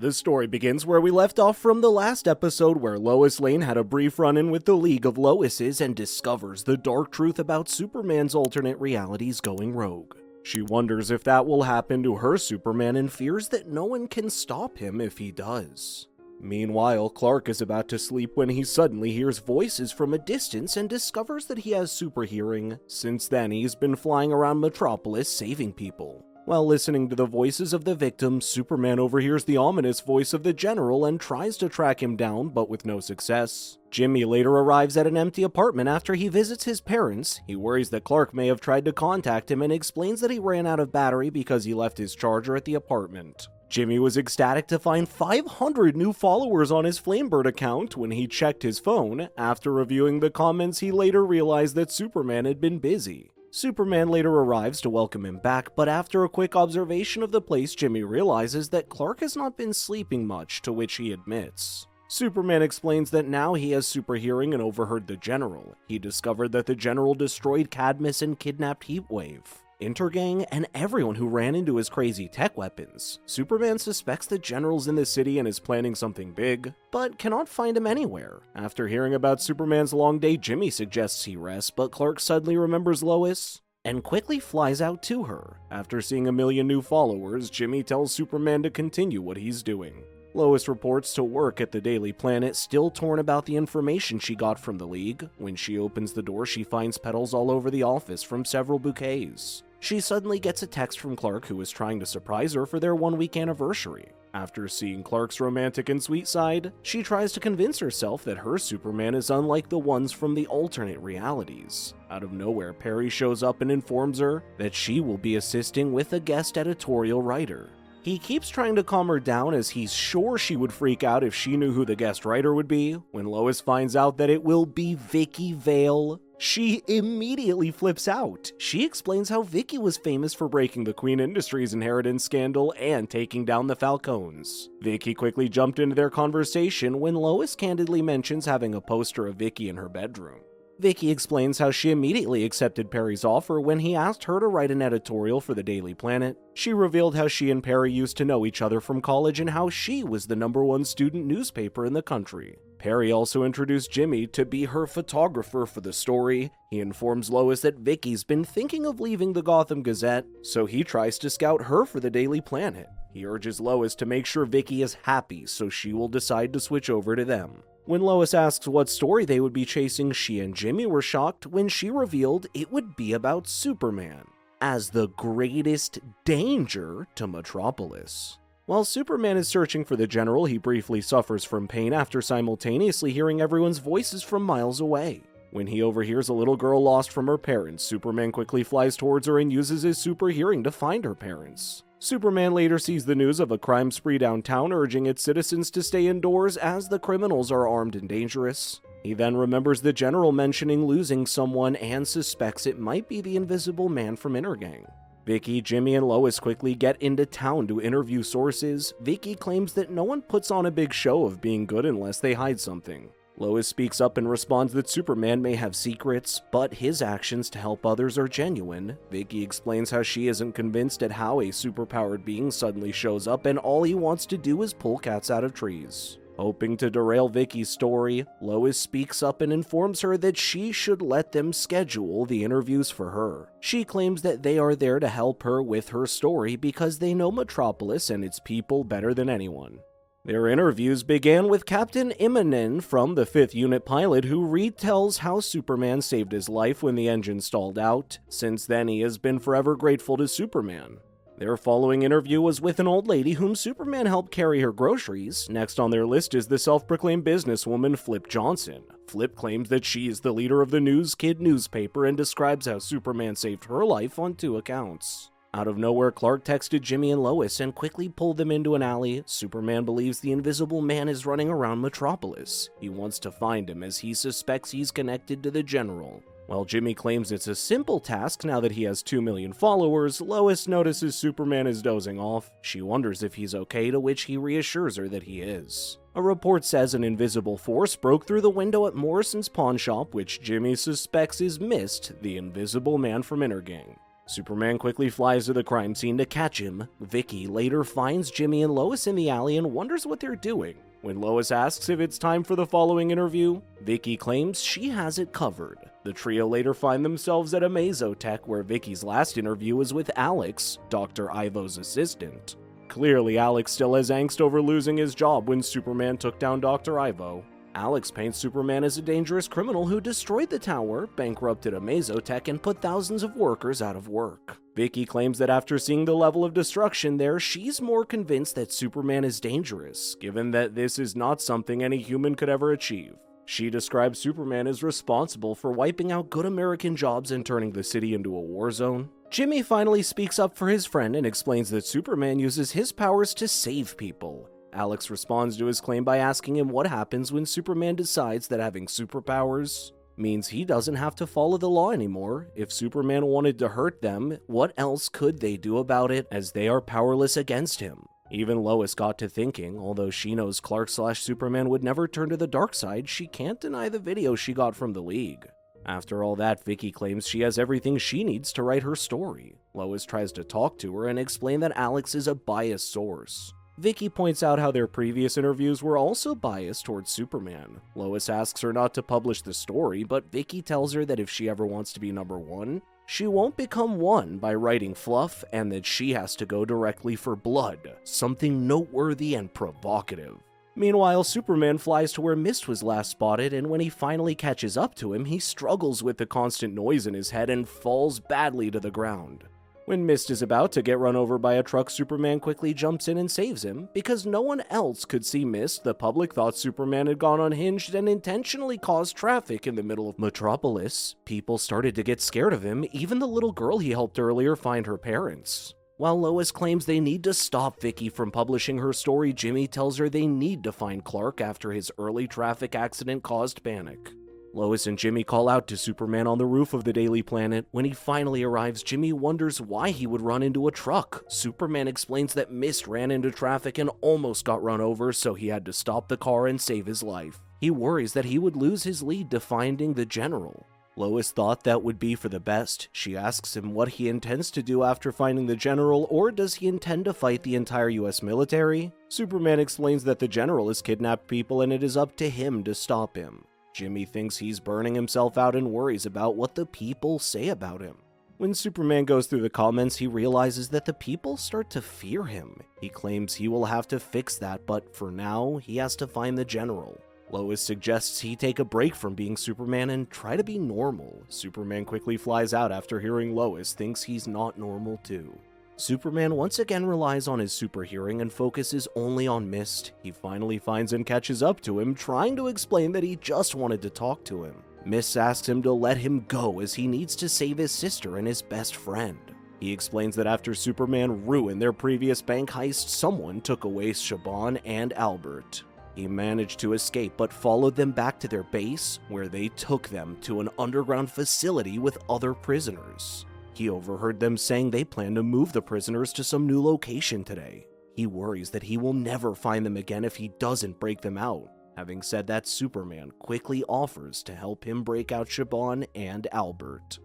The story begins where we left off from the last episode, where Lois Lane had a brief run-in with the League of Loises and discovers the dark truth about Superman's alternate realities going rogue. She wonders if that will happen to her Superman and fears that no one can stop him if he does. Meanwhile, Clark is about to sleep when he suddenly hears voices from a distance and discovers that he has super hearing. Since then, he's been flying around Metropolis saving people. While listening to the voices of the victims, Superman overhears the ominous voice of the General and tries to track him down, but with no success. Jimmy later arrives at an empty apartment after he visits his parents. He worries that Clark may have tried to contact him and explains that he ran out of battery because he left his charger at the apartment. Jimmy was ecstatic to find 500 new followers on his Flamebird account when he checked his phone. After reviewing the comments, he later realized that Superman had been busy. Superman later arrives to welcome him back, but after a quick observation of the place, Jimmy realizes that Clark has not been sleeping much, to which he admits. Superman explains that now he has super hearing and overheard the General. He discovered that the General destroyed Cadmus and kidnapped Heatwave, Intergang, and everyone who ran into his crazy tech weapons. Superman suspects the General's in the city and is planning something big, but cannot find him anywhere. After hearing about Superman's long day, Jimmy suggests he rest, but Clark suddenly remembers Lois and quickly flies out to her. After seeing a million new followers, Jimmy tells Superman to continue what he's doing. Lois reports to work at the Daily Planet, still torn about the information she got from the League. When she opens the door, she finds petals all over the office from several bouquets. She suddenly gets a text from Clark, who is trying to surprise her for their 1-week anniversary. After seeing Clark's romantic and sweet side, she tries to convince herself that her Superman is unlike the ones from the alternate realities. Out of nowhere, Perry shows up and informs her that she will be assisting with a guest editorial writer. He keeps trying to calm her down, as he's sure she would freak out if she knew who the guest writer would be. When Lois finds out that it will be Vicky Vale, she immediately flips out. She explains how Vicky was famous for breaking the Queen Industries inheritance scandal and taking down the Falcons. Vicky quickly jumped into their conversation when Lois candidly mentions having a poster of Vicky in her bedroom. Vicky explains how she immediately accepted Perry's offer when he asked her to write an editorial for the Daily Planet. She revealed how she and Perry used to know each other from college and how she was the #1 student newspaper in the country. Perry also introduced Jimmy to be her photographer for the story. He informs Lois that Vicky's been thinking of leaving the Gotham Gazette, so he tries to scout her for the Daily Planet. He urges Lois to make sure Vicky is happy, so she will decide to switch over to them. When Lois asks what story they would be chasing, she and Jimmy were shocked when she revealed it would be about Superman as the greatest danger to Metropolis. While Superman is searching for the General, he briefly suffers from pain after simultaneously hearing everyone's voices from miles away. When he overhears a little girl lost from her parents, Superman quickly flies towards her and uses his super hearing to find her parents. Superman later sees the news of a crime spree downtown, urging its citizens to stay indoors as the criminals are armed and dangerous. He then remembers the General mentioning losing someone and suspects it might be the Invisible Man from Intergang. Vicky, Jimmy, and Lois quickly get into town to interview sources. Vicky claims that no one puts on a big show of being good unless they hide something. Lois speaks up and responds that Superman may have secrets, but his actions to help others are genuine. Vicky explains how she isn't convinced at how a superpowered being suddenly shows up and all he wants to do is pull cats out of trees. Hoping to derail Vicky's story, Lois speaks up and informs her that she should let them schedule the interviews for her. She claims that they are there to help her with her story because they know Metropolis and its people better than anyone. Their interviews began with Captain Immonen from the 5th Unit pilot, who retells how Superman saved his life when the engine stalled out. Since then, he has been forever grateful to Superman. Their following interview was with an old lady whom Superman helped carry her groceries. Next on their list is the self-proclaimed businesswoman Flip Johnson. Flip claims that she is the leader of the News Kid newspaper and describes how Superman saved her life on 2 accounts. Out of nowhere, Clark texted Jimmy and Lois and quickly pulled them into an alley. Superman believes the Invisible Man is running around Metropolis. He wants to find him as he suspects he's connected to the General. While Jimmy claims it's a simple task now that he has 2 million followers, Lois notices Superman is dozing off. She wonders if he's okay, to which he reassures her that he is. A report says an invisible force broke through the window at Morrison's pawn shop, which Jimmy suspects is Mist, the Invisible Man from Intergang. Superman quickly flies to the crime scene to catch him. Vicky later finds Jimmy and Lois in the alley and wonders what they're doing. When Lois asks if it's time for the following interview, Vicky claims she has it covered. The trio later find themselves at a Mazotech, where Vicky's last interview was with Alex, Dr. Ivo's assistant. Clearly, Alex still has angst over losing his job when Superman took down Dr. Ivo. Alex paints Superman as a dangerous criminal who destroyed the tower, bankrupted a Mazotech, and put thousands of workers out of work. Vicky claims that after seeing the level of destruction there, she's more convinced that Superman is dangerous, given that this is not something any human could ever achieve. She describes Superman as responsible for wiping out good American jobs and turning the city into a war zone. Jimmy finally speaks up for his friend and explains that Superman uses his powers to save people. Alex responds to his claim by asking him what happens when Superman decides that having superpowers means he doesn't have to follow the law anymore. If Superman wanted to hurt them, what else could they do about it, as they are powerless against him? Even Lois got to thinking, although she knows Clark/Superman would never turn to the dark side, she can't deny the video she got from the League. After all that, Vicky claims she has everything she needs to write her story. Lois tries to talk to her and explain that Alex is a biased source. Vicky points out how their previous interviews were also biased towards Superman. Lois asks her not to publish the story, but Vicky tells her that if she ever wants to be number one, she won't become one by writing fluff, and that she has to go directly for blood, something noteworthy and provocative. Meanwhile, Superman flies to where Mist was last spotted, and when he finally catches up to him, he struggles with the constant noise in his head and falls badly to the ground. When Mist is about to get run over by a truck, Superman quickly jumps in and saves him. Because no one else could see Mist, the public thought Superman had gone unhinged and intentionally caused traffic in the middle of Metropolis. People started to get scared of him, even the little girl he helped earlier find her parents. While Lois claims they need to stop Vicky from publishing her story, Jimmy tells her they need to find Clark after his early traffic accident caused panic. Lois and Jimmy call out to Superman on the roof of the Daily Planet. When he finally arrives, Jimmy wonders why he would run into a truck. Superman explains that Mist ran into traffic and almost got run over, so he had to stop the car and save his life. He worries that he would lose his lead to finding the General. Lois thought that would be for the best. She asks him what he intends to do after finding the General, or does he intend to fight the entire US military? Superman explains that the General has kidnapped people and it is up to him to stop him. Jimmy thinks he's burning himself out and worries about what the people say about him. When Superman goes through the comments, he realizes that the people start to fear him. He claims he will have to fix that, but for now, he has to find the General. Lois suggests he take a break from being Superman and try to be normal. Superman quickly flies out after hearing Lois thinks he's not normal too. Superman once again relies on his super hearing and focuses only on Mist. He finally finds and catches up to him, trying to explain that he just wanted to talk to him. Mist asks him to let him go as he needs to save his sister and his best friend. He explains that after Superman ruined their previous bank heist, someone took away Shaban and Albert. He managed to escape but followed them back to their base, where they took them to an underground facility with other prisoners. He overheard them saying they plan to move the prisoners to some new location today. He worries that he will never find them again if he doesn't break them out. Having said that, Superman quickly offers to help him break out Shaban and Albert.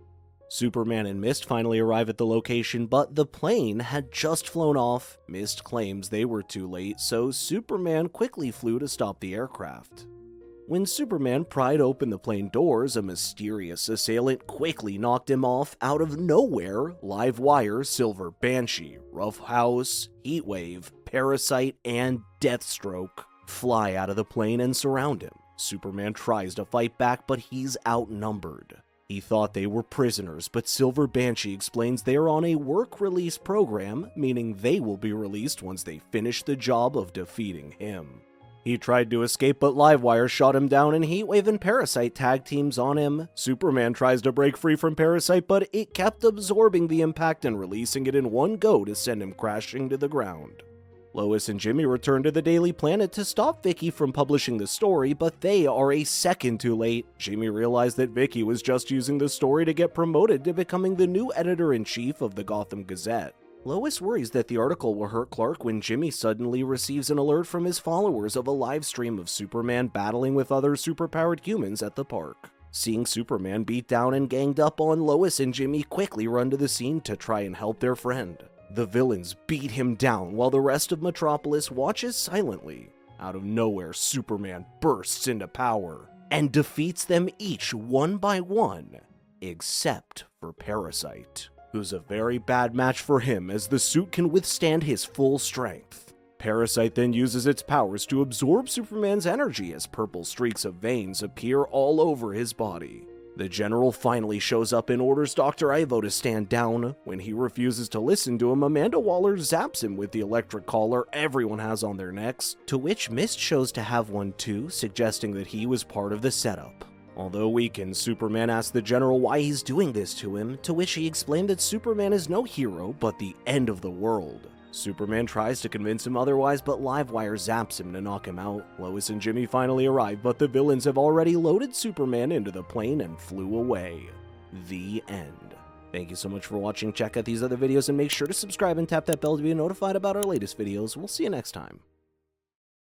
Superman and Mist finally arrive at the location, but the plane had just flown off. Mist claims they were too late, so Superman quickly flew to stop the aircraft. When Superman pried open the plane doors, a mysterious assailant quickly knocked him off. Out of nowhere, Livewire, Silver Banshee, Roughhouse, Heatwave, Parasite, and Deathstroke fly out of the plane and surround him. Superman tries to fight back, but he's outnumbered. He thought they were prisoners, but Silver Banshee explains they are on a work release program, meaning they will be released once they finish the job of defeating him. He tried to escape, but Livewire shot him down and Heatwave and Parasite tag teams on him. Superman tries to break free from Parasite, but it kept absorbing the impact and releasing it in one go to send him crashing to the ground. Lois and Jimmy return to the Daily Planet to stop Vicky from publishing the story, but they are a second too late. Jimmy realized that Vicky was just using the story to get promoted to becoming the new editor-in-chief of the Gotham Gazette. Lois worries that the article will hurt Clark when Jimmy suddenly receives an alert from his followers of a live stream of Superman battling with other superpowered humans at the park. Seeing Superman beat down and ganged up on, Lois and Jimmy quickly run to the scene to try and help their friend. The villains beat him down while the rest of Metropolis watches silently. Out of nowhere, Superman bursts into power and defeats them each one by one, except for Parasite, who's a very bad match for him as the suit can withstand his full strength. Parasite then uses its powers to absorb Superman's energy as purple streaks of veins appear all over his body. The General finally shows up and orders Dr. Ivo to stand down. When he refuses to listen to him, Amanda Waller zaps him with the electric collar everyone has on their necks, to which Mist shows to have one too, suggesting that he was part of the setup. Although weakened, Superman asks the General why he's doing this to him, to which he explained that Superman is no hero, but the end of the world. Superman tries to convince him otherwise, but Livewire zaps him to knock him out. Lois and Jimmy finally arrive, but the villains have already loaded Superman into the plane and flew away. The end. Thank you so much for watching. Check out these other videos and make sure to subscribe and tap that bell to be notified about our latest videos. We'll see you next time.